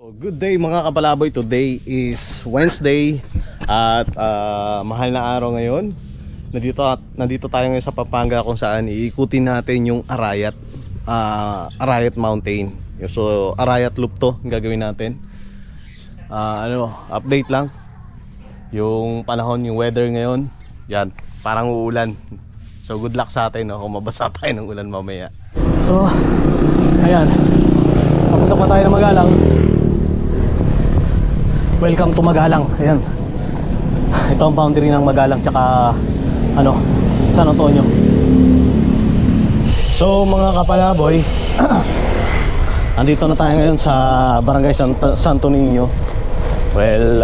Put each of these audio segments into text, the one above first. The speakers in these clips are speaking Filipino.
Good day mga kapalaboy, today is Wednesday at mahal na araw ngayon. Nandito tayo ngayon sa Pampanga kung saan iikutin natin yung Arayat Mountain. So Arayat Loop to gagawin natin. Update lang yung panahon, yung weather ngayon. Yan, parang uulan. So good luck sa atin, no? Kung mabasa tayo ng ulan mamaya. So ayan, papasok na tayo ng Magalang. Welcome to Magalang. Ayan, ito ang boundary ng Magalang tsaka San Antonio. So mga kapalaboy, andito na tayo ngayon sa Barangay Santo Niño. Well,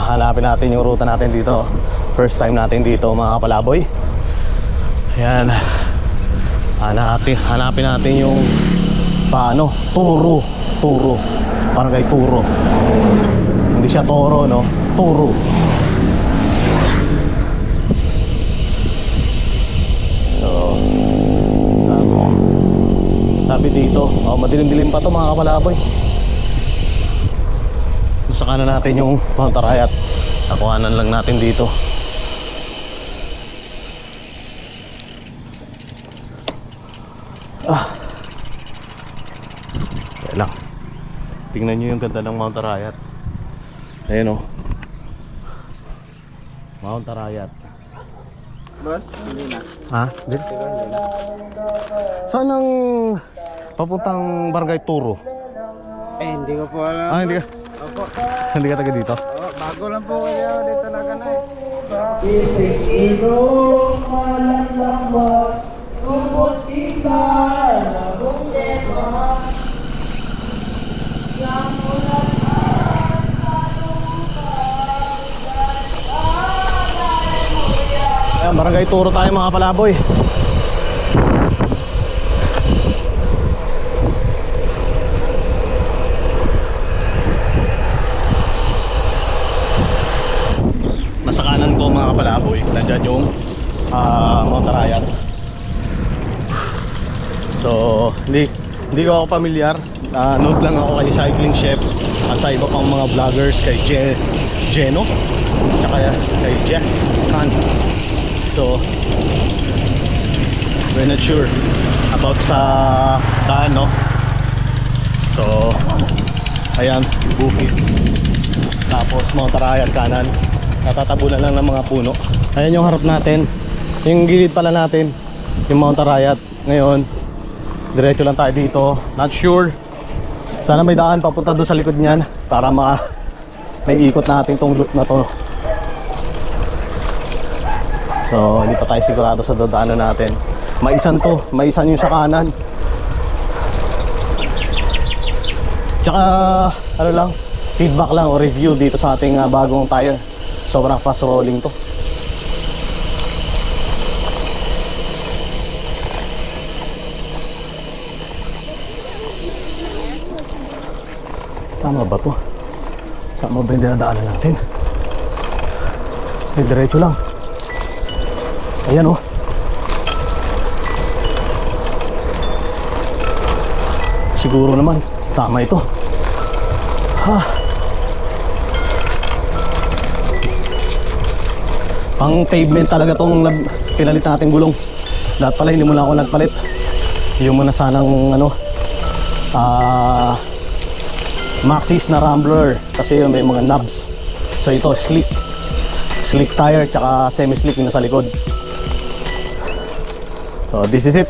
hanapin natin yung ruta natin dito. First time natin dito mga kapalaboy. Ayan, hanapin natin yung Turo. Barangay Turo. Hindi siya Toro, no? Turo. So, sabi dito, madilim-dilim pa to mga kapalaboy. Nasa kanan natin yung Mount Arayat. Nakuhanan lang natin dito. Kaya lang, tingnan nyo yung ganda ng Mount Arayat. Ayan o, Mount Arayat. Boss, hindi na. Ha? Hindi? Saan ang papuntang Barangay Turo? Hindi ko po alam. Hindi ka? Opo. Hindi ka taga dito? Bago lang po kayo dito na ganay. Ayan, Barangay Turo tayo mga palaboy. Nasa kanan ko mga kapalaboy, nandiyan yung Mount Arayat. So hindi ko ako pamilyar. Note lang ako kay Cycling Chef at sa iba pang mga vloggers, kay Jeno tsaka kay Jeff Khan. So we're not sure about sa daan, no? So ayan, bukid, tapos Mount Arayat kanan, natatabunan lang ng mga puno. Ayan yung harap natin, yung gilid pala natin, yung Mount Arayat. Ngayon diretso lang tayo dito, not sure. Sana may daan papunta doon sa likod niyan para may ikot natin tong loop na to. So hindi pa tayo sigurado sa dadaanan natin. Maisan yung sa kanan. Tsaka feedback lang o review dito sa ating bagong tire. Sobrang fast rolling to. Tama ba to? Tama ba yung dinadaanan natin? Diretso lang. Ayan o. Siguro naman tama ito. Pang pavement talaga tong pinalit natin gulong. Dapat pala hindi muna ako nagpalit. Yung muna sanang Maxxis na Rambler kasi may mga knobs. So ito slick tire tsaka semi-slick yung nasa likod. So this is it.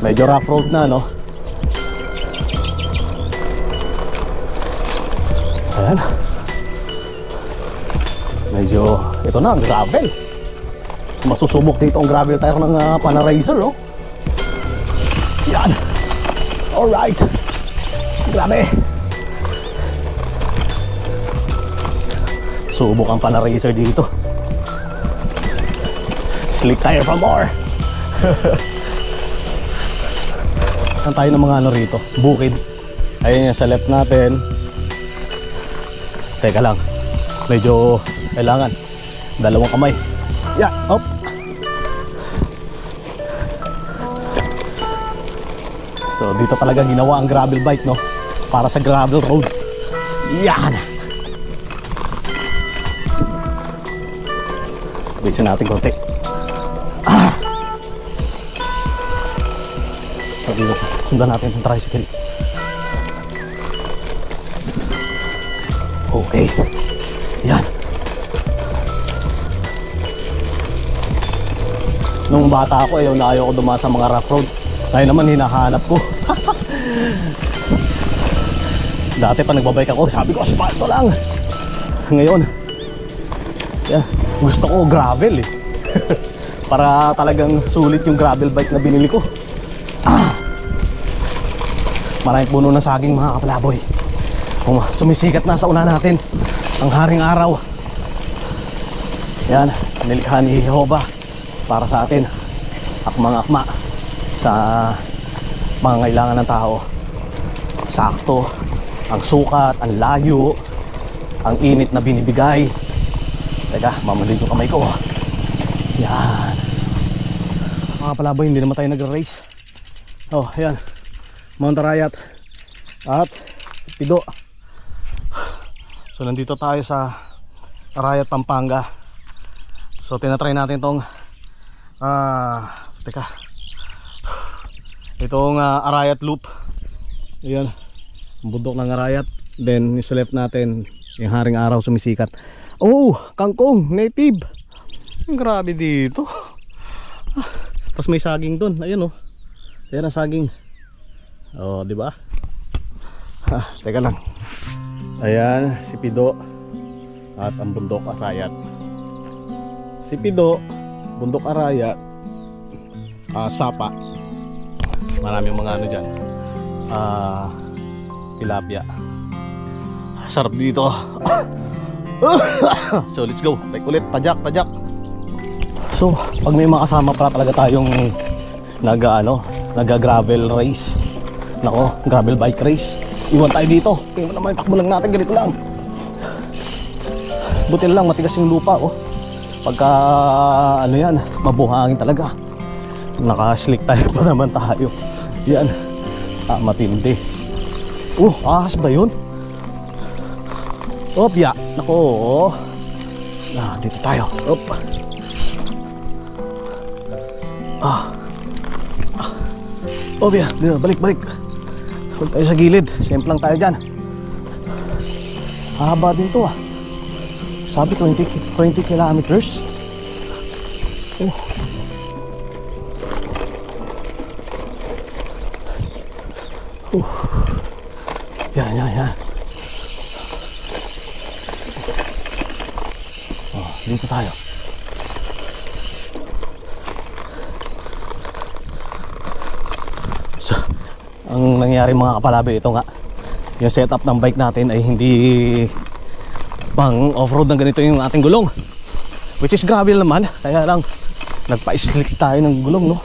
Medyo rough road na, no? Ayan. Medyo ito na, gravel. Masusubok dito ang gravel tire ng Panaracer, no? Yan. Alright. Grabe. Subok ang Panaracer dito. Slick tire for more. Saan tayo ng mga rito? Bukid. Ayun yung sa left natin. Teka lang, medyo kailangan dalawang kamay. Yeah, up. So dito talaga ginawa ang gravel bike, no? Para sa gravel road. Yan! Bilisan natin konti. Sundan natin yung tricycle. Okay. Yan. Nung bata ako, ayaw na ayaw ko dumaan sa mga rough road. Ngayon naman hinahanap ko. Dati pa nagbabike ako, sabi ko asfalto lang. Ngayon, yeah, gusto ko gravel eh. Para talagang sulit yung gravel bike na binili ko. Maraming puno ng saging mga kapalaboy. Sumisikat na sa una natin ang haring araw. Yan, nilikha ni Jehovah para sa atin. Akmang-akma sa mga kailangan ng tao. Sakto ang sukat, ang layo, ang init na binibigay. Teka, mamalig yung kamay ko. Yan. Mga kapalaboy, hindi naman tayo nagra-race. Oh, yan. Mount Arayat at Pido. So nandito tayo sa Arayat, Pampanga. So tinatry natin tong teka, itong Arayat Loop. Ayan, bundok ng Arayat. Then sa left natin yung haring araw sumisikat. Oh, kangkong native. Grabe dito. Tapos may saging dun. Ayun oh. Ayan ang saging. Oh, di ba? Teka lang. Ayan, si Pido at ang bundok Arayat. Si Pido, bundok Arayat, Sapa. Maraming mga ano dyan. Tilapia. Sarap dito. So, let's go. Like ulit, pajak. So, pag may mga kasama pala talaga tayong naga-gravel race. Nako, gravel bike race. Iwan tayo dito. Tingnan mo naman, takbo lang natin, ganito lang. Buti lang, matigas yung lupa, oh. Pagka, ano yan, mabuhangin talaga. Naka-slick tayo pa naman tayo. Yan. Matindi. Ahas ba yun? Opya. Nako, oh. Dito tayo. Op. Opya, balik. Huwag tayo sa gilid, simple lang tayo dyan. Haba din to ah. Sabi 20 kilometers. Yan. Dito tayo. So, ang nangyari mga kapalabi, ito nga, yung setup ng bike natin ay hindi pang off-road ng ganito yung ating gulong, which is gravel naman, kaya lang nagpa-slick tayo ng gulong, no?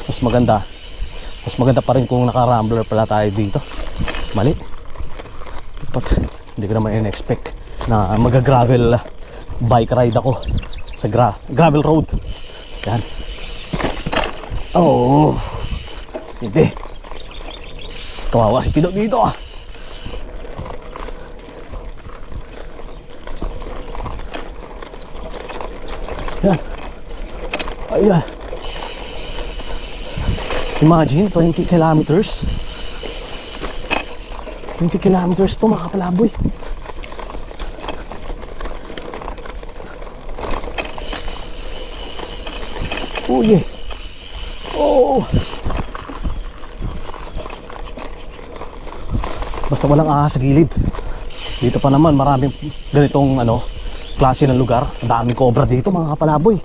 Mas maganda pa rin kung naka-rambler pala tayo dito. Mali, but hindi ko naman in-expect na mag-gravel bike ride ako sa gravel road. Yan. Hindi. Kawawa si Pido dito ah. Yan. Ayan. Imagine 20 kilometers. 20 kilometers to mga kapalaboy. Oh yeah. Oh. Basta walang ahas sa gilid. Dito pa naman maraming ganitong klase ng lugar. Daming cobra dito mga kapalaboy.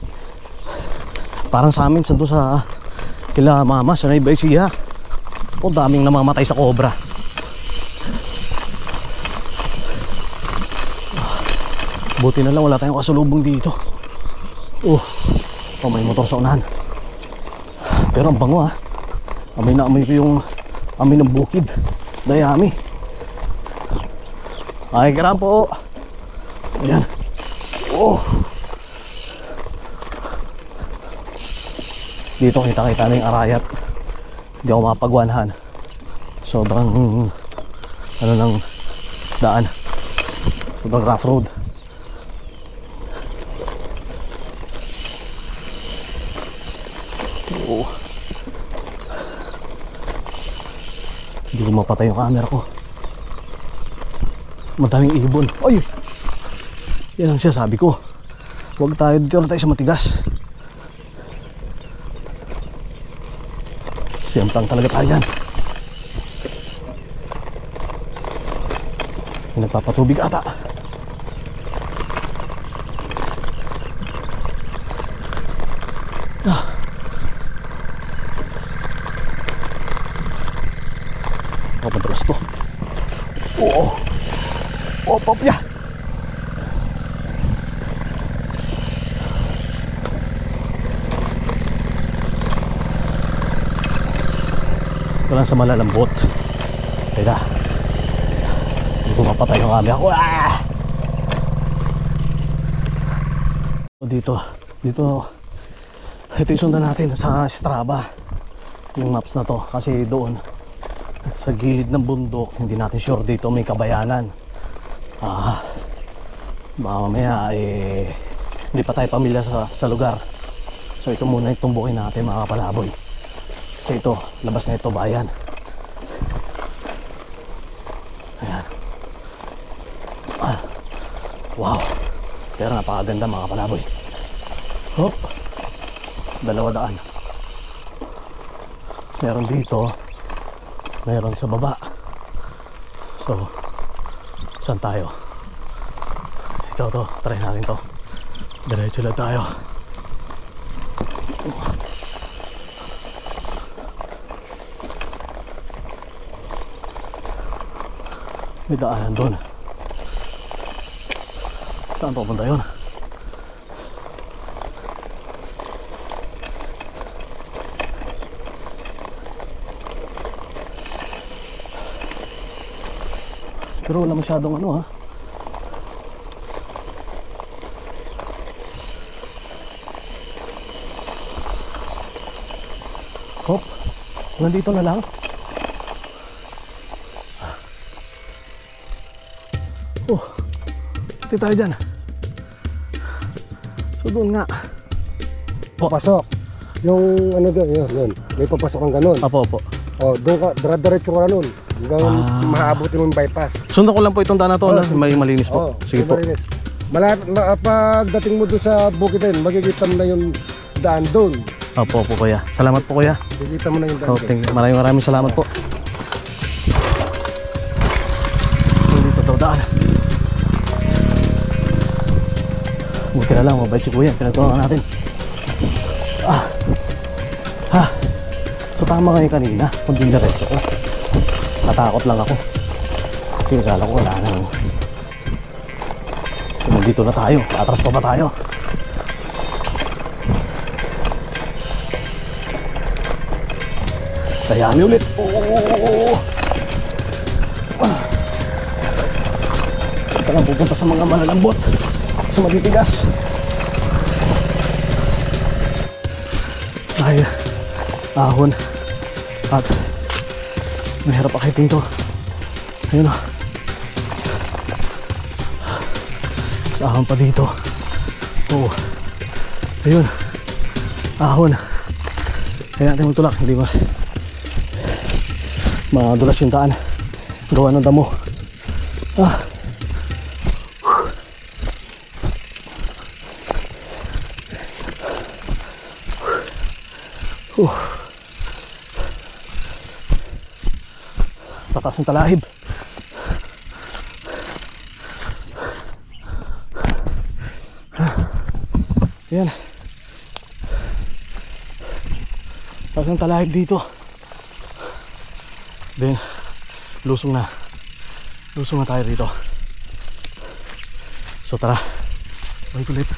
Parang sa amin sando sa kila mama sa Nueva Ecija. Daming namamatay sa cobra. Buti na lang wala tayong kasalubong dito. May motor sa unahan. Pero ang bango ah. Amoy na amoy ko yung amoy ng bukid. Dayami. Ay, karam po. Ayan. Dito kita na yung Arayat. Hindi ako mapagwanhan. Sobrang ano ng daan. Sobrang rough road. Oo. Hindi ko mapatay yung camera ko. Madaming ibon. Ay! Yan ang sinasabi ko. Huwag tayo dito sa matigas. Siyempre talaga tayo yan. May nagpapatubig ata. Ako madalas to. Oo. Oh, papya. Ito lang sa malalambot. Teka. Hindi ko mapatay yung camera ko. Ah! Dito. Ito yung sundan natin sa Strava. Yung maps na to. Kasi doon sa gilid ng bundok, hindi natin sure dito may kabayanan. Baka mamaya hindi pa tayo pamilya sa lugar. So ito muna yung tumbukin natin mga kapalaboy. Kasi ito, labas na ito bayan. Ayan. Wow. Pero napakaganda mga kapalaboy. Hop. 200. Meron dito, meron sa baba. So saan tayo? Ito to, try natin to. Diretso lang tayo. May daanan doon. Saan papunta yun? Pero wala masyadong ano ha. Hop, nandito na lang. Oh, hindi tayo dyan. So doon nga. Papasok. Yung ano doon, yun. May papasok ang ganun. Opo. O, doon ka, diretso ka na nun. Hanggang maabutin mo yung bypass. Sundan ko lang po itong daan na to. May malinis po. Sige po. Pagdating mo doon sa bukid din, makikita mo na yung daan doon. Opo kuya. Salamat po kuya. Makikita mo na yung daan doon. Maraming salamat po. Dito daw daan. Buti na lang, mabait si kuya. Pinagtulungan natin. So tama kayo kanina. Kung diretso ko. Natakot lang ako. Kasi akala ko wala nang. So nandito na tayo. Atras pa ba tayo? Dayami ulit. Ito lang pupunta sa mga malalambot. Sa matitigas. Ay, ahon. At mahirap akitin to. Ayun o. Sa ahon pa dito. Oo. Ayun. Ahon. Kaya natin magtulak. Hindi mas madulas yung daan. Gawa ng damo. Tatas ng talahib. Ayan. Tatas ng talahib dito. Then lusong na tayo dito. So tara, balik ulit.